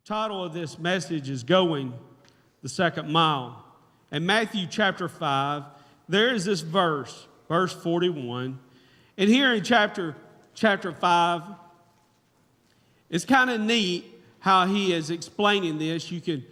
Title of this message is Going the Second Mile. In Matthew chapter 5, there is this verse 41. And here in chapter 5, it's kind of neat how he is explaining this. You can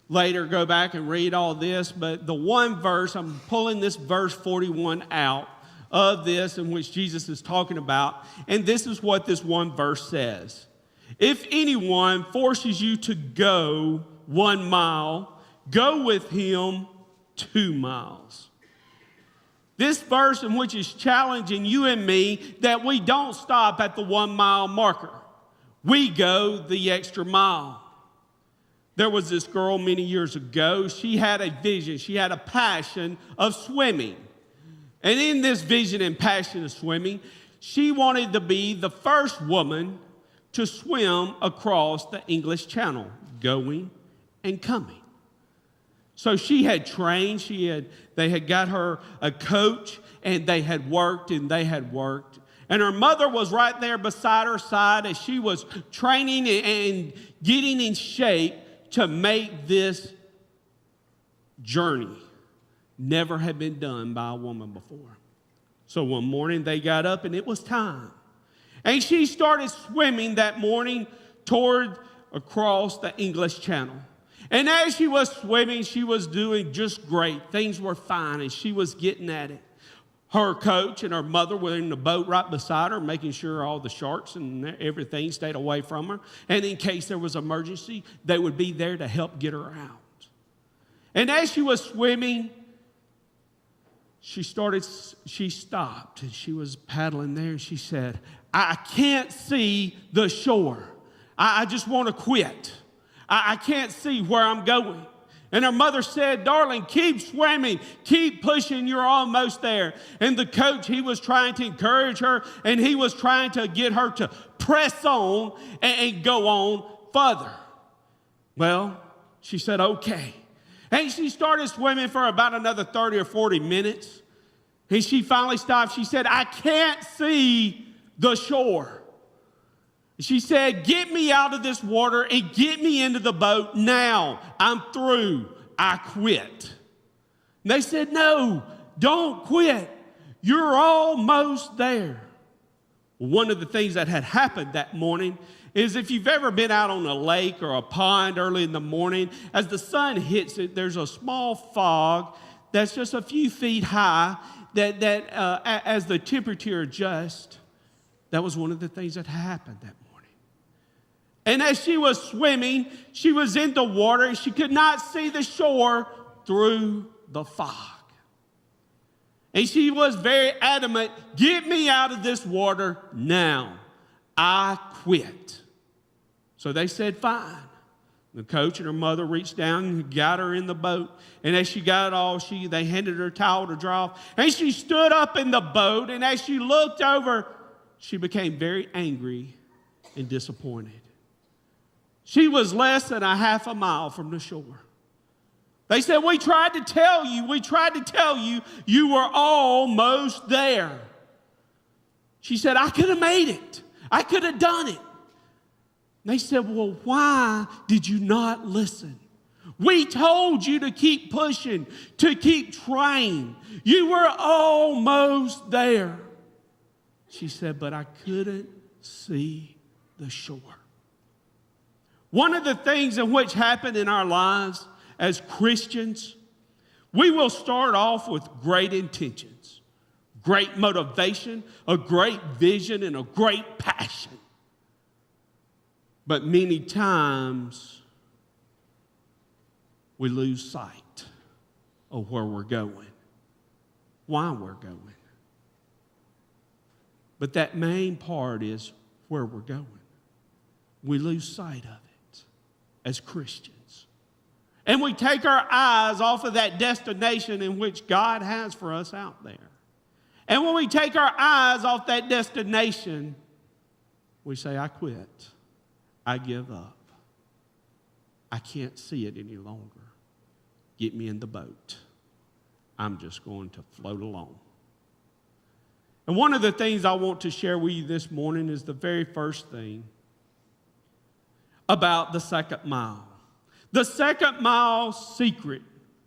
later go back and read all this, but the one verse, I'm pulling this verse 41 out of this in which Jesus is talking about, and this is what this one verse says. If anyone forces you to go 1 mile, go with him 2 miles. This verse in which is challenging you and me that we don't stop at the 1 mile marker. We go the extra mile. There was this girl many years ago. She had a vision. She had a passion of swimming. And in this vision and passion of swimming, she wanted to be the first woman to swim across the English Channel, going and coming. So she had trained, they had got her a coach, and they had worked. And her mother was right there beside her side as she was training and getting in shape to make this journey. Never had been done by a woman before. So one morning they got up and it was time. And she started swimming that morning across the English Channel. And as she was swimming, she was doing just great. Things were fine, and she was getting at it. Her coach and her mother were in the boat right beside her, making sure all the sharks and everything stayed away from her. And in case there was an emergency, they would be there to help get her out. And as she was swimming, she stopped, and she was paddling there, and she said, I can't see the shore. I just want to quit. I can't see where I'm going. And her mother said, darling, keep swimming, keep pushing, you're almost there. And the coach, he was trying to encourage her, and he was trying to get her to press on and go on further. Well, she said, okay. And she started swimming for about another 30 or 40 minutes. And she finally stopped. She said, I can't see the shore. She said, get me out of this water and get me into the boat now. I'm through. I quit. And they said, no, don't quit. You're almost there. One of the things that had happened that morning is if you've ever been out on a lake or a pond early in the morning, as the sun hits it, there's a small fog that's just a few feet high that as the temperature adjusts, that was one of the things that happened that morning. And as she was swimming, she was in the water and she could not see the shore through the fog. And she was very adamant, get me out of this water now. I quit. So they said, fine. The coach and her mother reached down and got her in the boat. And as she got it all, they handed her a towel to dry off. And she stood up in the boat, and as she looked over, she became very angry and disappointed. She was less than a half a mile from the shore. They said, we tried to tell you, you were almost there. She said, I could have made it. I could have done it. And they said, well, why did you not listen? We told you to keep pushing, to keep trying. You were almost there. She said, but I couldn't see the shore. One of the things in which happen in our lives as Christians, we will start off with great intentions, great motivation, a great vision, and a great passion. But many times, we lose sight of where we're going, why we're going. But that main part is where we're going. We lose sight of it as Christians. And we take our eyes off of that destination in which God has for us out there. And when we take our eyes off that destination, we say, I quit. I give up. I can't see it any longer. Get me in the boat. I'm just going to float along. And one of the things I want to share with you this morning is the very first thing. about the second mile. The second mile secret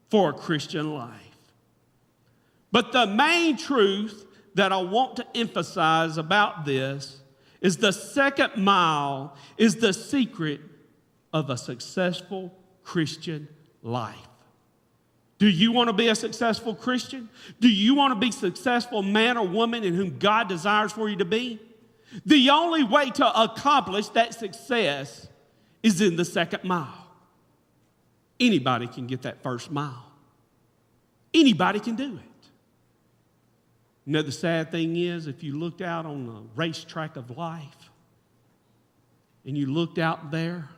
for a Christian life. But the main truth that I want to emphasize about this is the second mile is the secret of a successful Christian life. Do you want to be a successful Christian? Do you want to be a successful man or woman in whom God desires for you to be? The only way to accomplish that success is in the second mile. Anybody can get that first mile. Anybody can do it. You know, the sad thing is, if you looked out on the racetrack of life and you looked out there,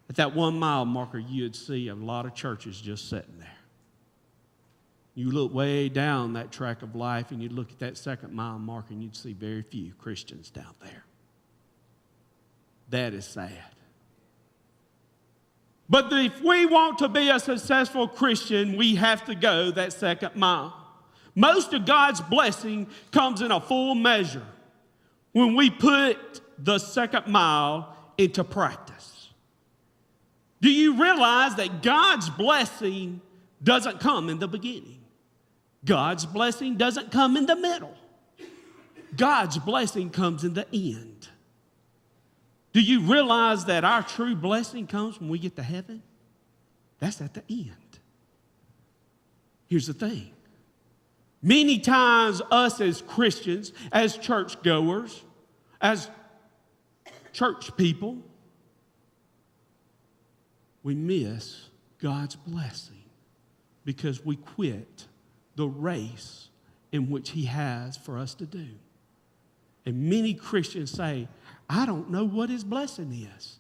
at that 1 mile marker, you'd see a lot of churches just sitting there. You look way down that track of life and you'd look at that second mile marker and you'd see very few Christians down there. That is sad. But if we want to be a successful Christian, we have to go that second mile. Most of God's blessing comes in a full measure when we put the second mile into practice. Do you realize that God's blessing doesn't come in the beginning? God's blessing doesn't come in the middle. God's blessing comes in the end. Do you realize that our true blessing comes when we get to heaven? That's at the end. Here's the thing. Many times us as Christians, as churchgoers, as church people, we miss God's blessing because we quit the race in which He has for us to do. And many Christians say, I don't know what His blessing is.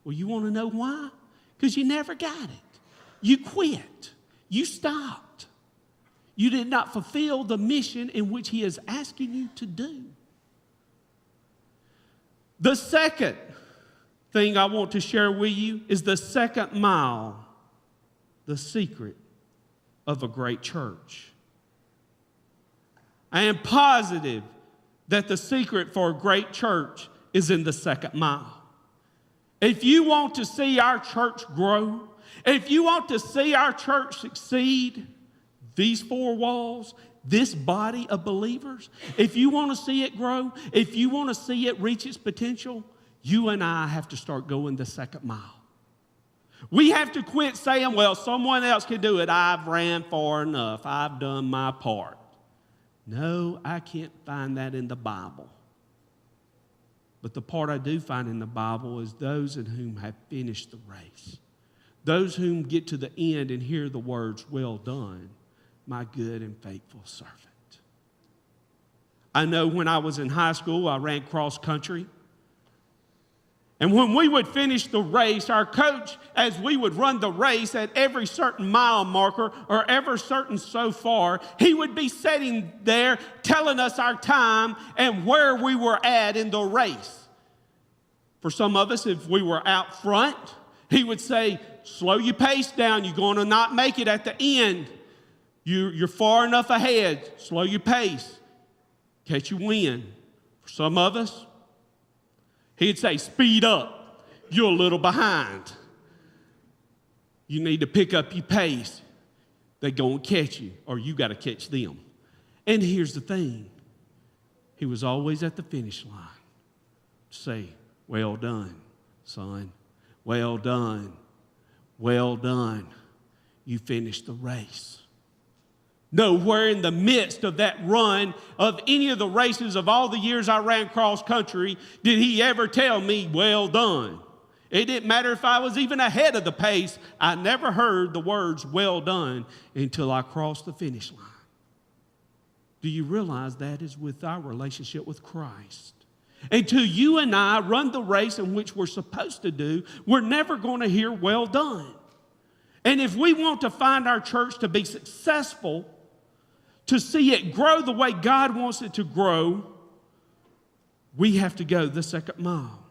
Well, you want to know why? Because you never got it. You quit. You stopped. You did not fulfill the mission in which He is asking you to do. The second thing I want to share with you is the second mile, the secret of a great church. I am positive that the secret for a great church is in the second mile. If you want to see our church grow, if you want to see our church succeed, these four walls, this body of believers, if you want to see it grow, if you want to see it reach its potential, you and I have to start going the second mile. We have to quit saying, well, someone else can do it. I've ran far enough. I've done my part. No, I can't find that in the Bible. But the part I do find in the Bible is those in whom have finished the race. Those whom get to the end and hear the words, well done, my good and faithful servant. I know when I was in high school, I ran cross country. And when we would finish the race, our coach, as we would run the race at every certain mile marker or every certain so far, he would be sitting there telling us our time and where we were at in the race. For some of us, if we were out front, he would say, slow your pace down. You're going to not make it at the end. You're far enough ahead. Slow your pace. Catch your wind. For some of us, he'd say, speed up. You're a little behind. You need to pick up your pace. They're going to catch you, or you got to catch them. And here's the thing. He was always at the finish line to say, well done, son. Well done. Well done. You finished the race. Nowhere in the midst of that run of any of the races of all the years I ran cross country did he ever tell me, well done. It didn't matter if I was even ahead of the pace. I never heard the words, well done, until I crossed the finish line. Do you realize that is with our relationship with Christ? Until you and I run the race in which we're supposed to do, we're never going to hear well done. And if we want to find our church to be successful, to see it grow the way God wants it to grow, we have to go the second mile.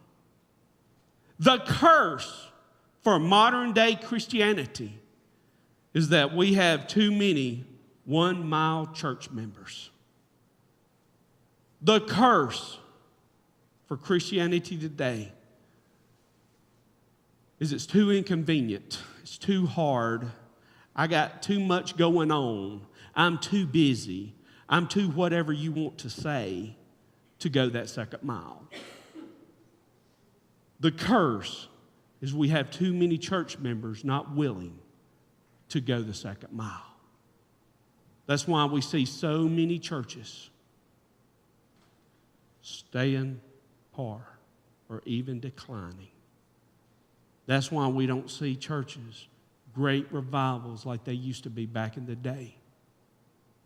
The curse for modern day Christianity is that we have too many 1 mile church members. The curse for Christianity today is it's too inconvenient. It's too hard. I got too much going on. I'm too busy. I'm too whatever you want to say to go that second mile. The curse is we have too many church members not willing to go the second mile. That's why we see so many churches staying par or even declining. That's why we don't see churches, great revivals like they used to be back in the day.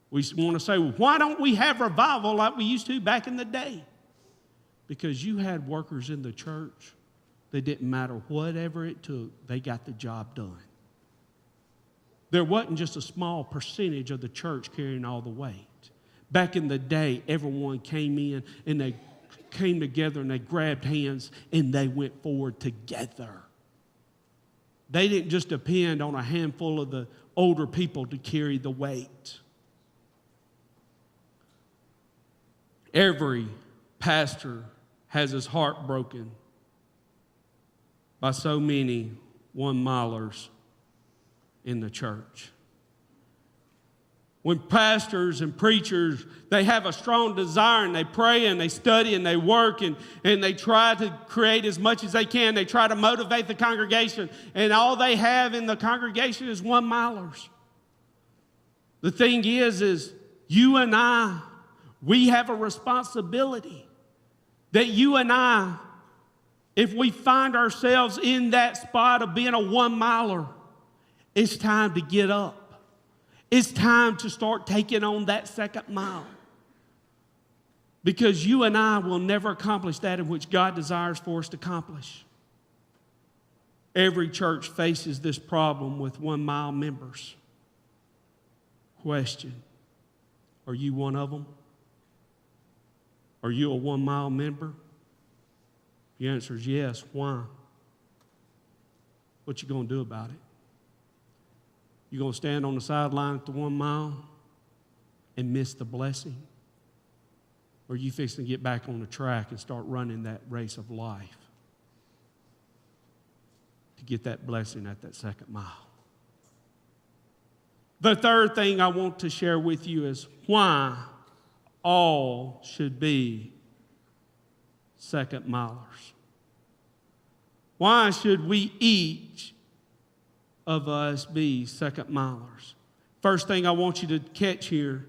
We want to say, well, why don't we have revival like we used to back in the day? Because you had workers in the church that didn't matter whatever it took, they got the job done. There wasn't just a small percentage of the church carrying all the weight. Back in the day, everyone came in and they came together and they grabbed hands and they went forward together. They didn't just depend on a handful of the older people to carry the weight. Every pastor has his heart broken by so many one-milers in the church. When pastors and preachers, they have a strong desire and they pray and they study and they work and they try to create as much as they can. They try to motivate the congregation, and all they have in the congregation is one-milers. The thing is you and I, we have a responsibility that you and I, if we find ourselves in that spot of being a one-miler, it's time to get up. It's time to start taking on that second mile. Because you and I will never accomplish that in which God desires for us to accomplish. Every church faces this problem with one-mile members. Question, are you one of them? Are you a one-mile member? The answer is yes. Why? What you going to do about it? You going to stand on the sideline at the 1 mile and miss the blessing? Or are you fixing to get back on the track and start running that race of life to get that blessing at that second mile? The third thing I want to share with you is why all should be second milers. Why should we each of us be second milers? First thing I want you to catch here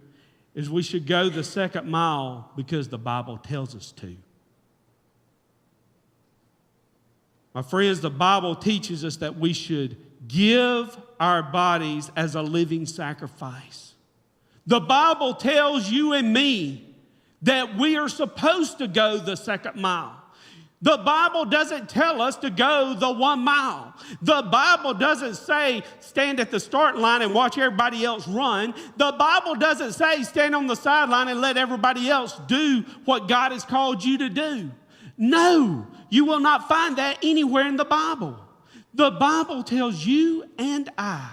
is we should go the second mile because the Bible tells us to. My friends, the Bible teaches us that we should give our bodies as a living sacrifice. The Bible tells you and me that we are supposed to go the second mile. The Bible doesn't tell us to go the 1 mile. The Bible doesn't say stand at the start line and watch everybody else run. The Bible doesn't say stand on the sideline and let everybody else do what God has called you to do. No, you will not find that anywhere in the Bible. The Bible tells you and I,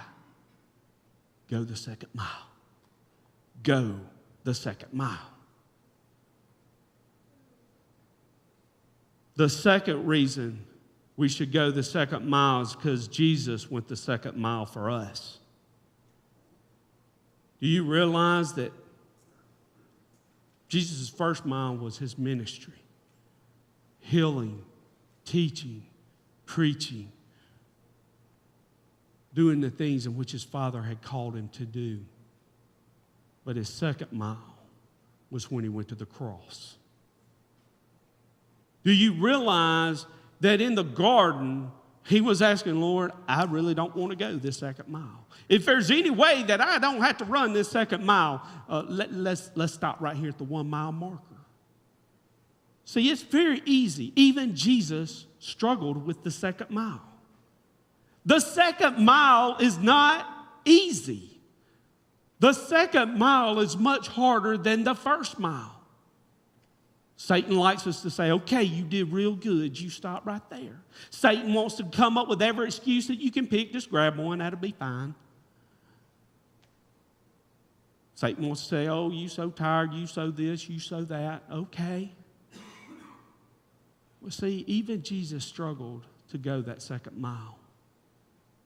go the second mile. Go the second mile. The second reason we should go the second mile is because Jesus went the second mile for us. Do you realize that Jesus' first mile was his ministry? Healing, teaching, preaching, doing the things in which his Father had called him to do. But his second mile was when he went to the cross. Do you realize that in the garden, he was asking, Lord, I really don't want to go this second mile. If there's any way that I don't have to run this second mile, let's stop right here at the 1 mile marker. See, it's very easy. Even Jesus struggled with the second mile. The second mile is not easy. The second mile is much harder than the first mile. Satan likes us to say, okay, you did real good. You stop right there. Satan wants to come up with every excuse that you can pick. Just grab one. That'll be fine. Satan wants to say, oh, you so tired. You so this. You so that. Okay. Well, see, even Jesus struggled to go that second mile.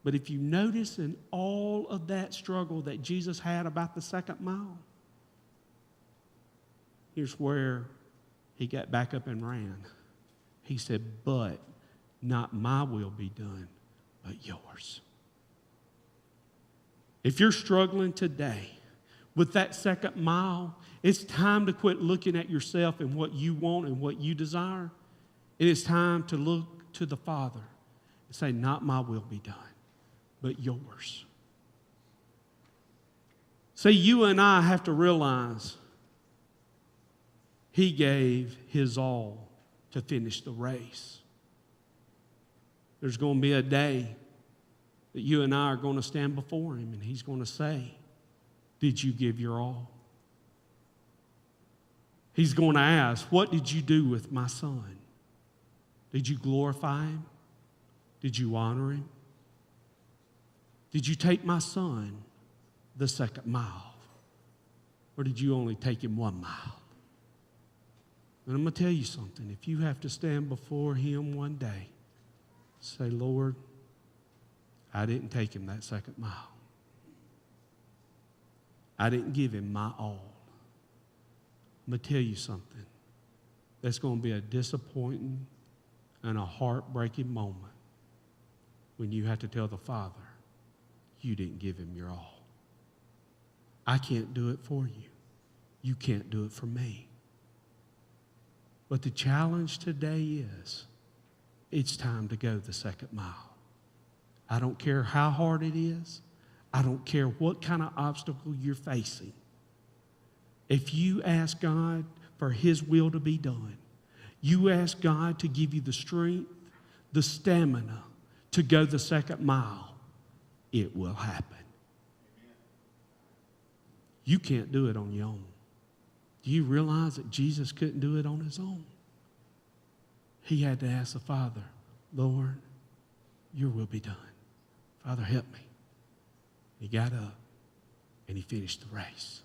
But if you notice in all of that struggle that Jesus had about the second mile, here's where he got back up and ran. He said, but not my will be done, but yours. If you're struggling today with that second mile, it's time to quit looking at yourself and what you want and what you desire. It is time to look to the Father and say, not my will be done, but yours. See, you and I have to realize he gave his all to finish the race. There's going to be a day that you and I are going to stand before him and he's going to say, did you give your all? He's going to ask, what did you do with my son? Did you glorify him? Did you honor him? Did you take my son the second mile? Or did you only take him 1 mile? And I'm going to tell you something. If you have to stand before him one day, say, Lord, I didn't take him that second mile. I didn't give him my all. I'm going to tell you something. That's going to be a disappointing and a heartbreaking moment when you have to tell the Father, you didn't give him your all. I can't do it for you. You can't do it for me. But the challenge today is, it's time to go the second mile. I don't care how hard it is. I don't care what kind of obstacle you're facing. If you ask God for his will to be done, you ask God to give you the strength, the stamina to go the second mile, it will happen. You can't do it on your own. Do you realize that Jesus couldn't do it on his own? He had to ask the Father, Lord, your will be done. Father, help me. He got up and he finished the race.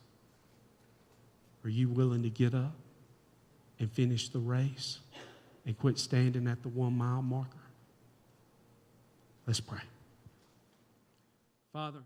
Are you willing to get up and finish the race and quit standing at the 1 mile marker? Let's pray. Father.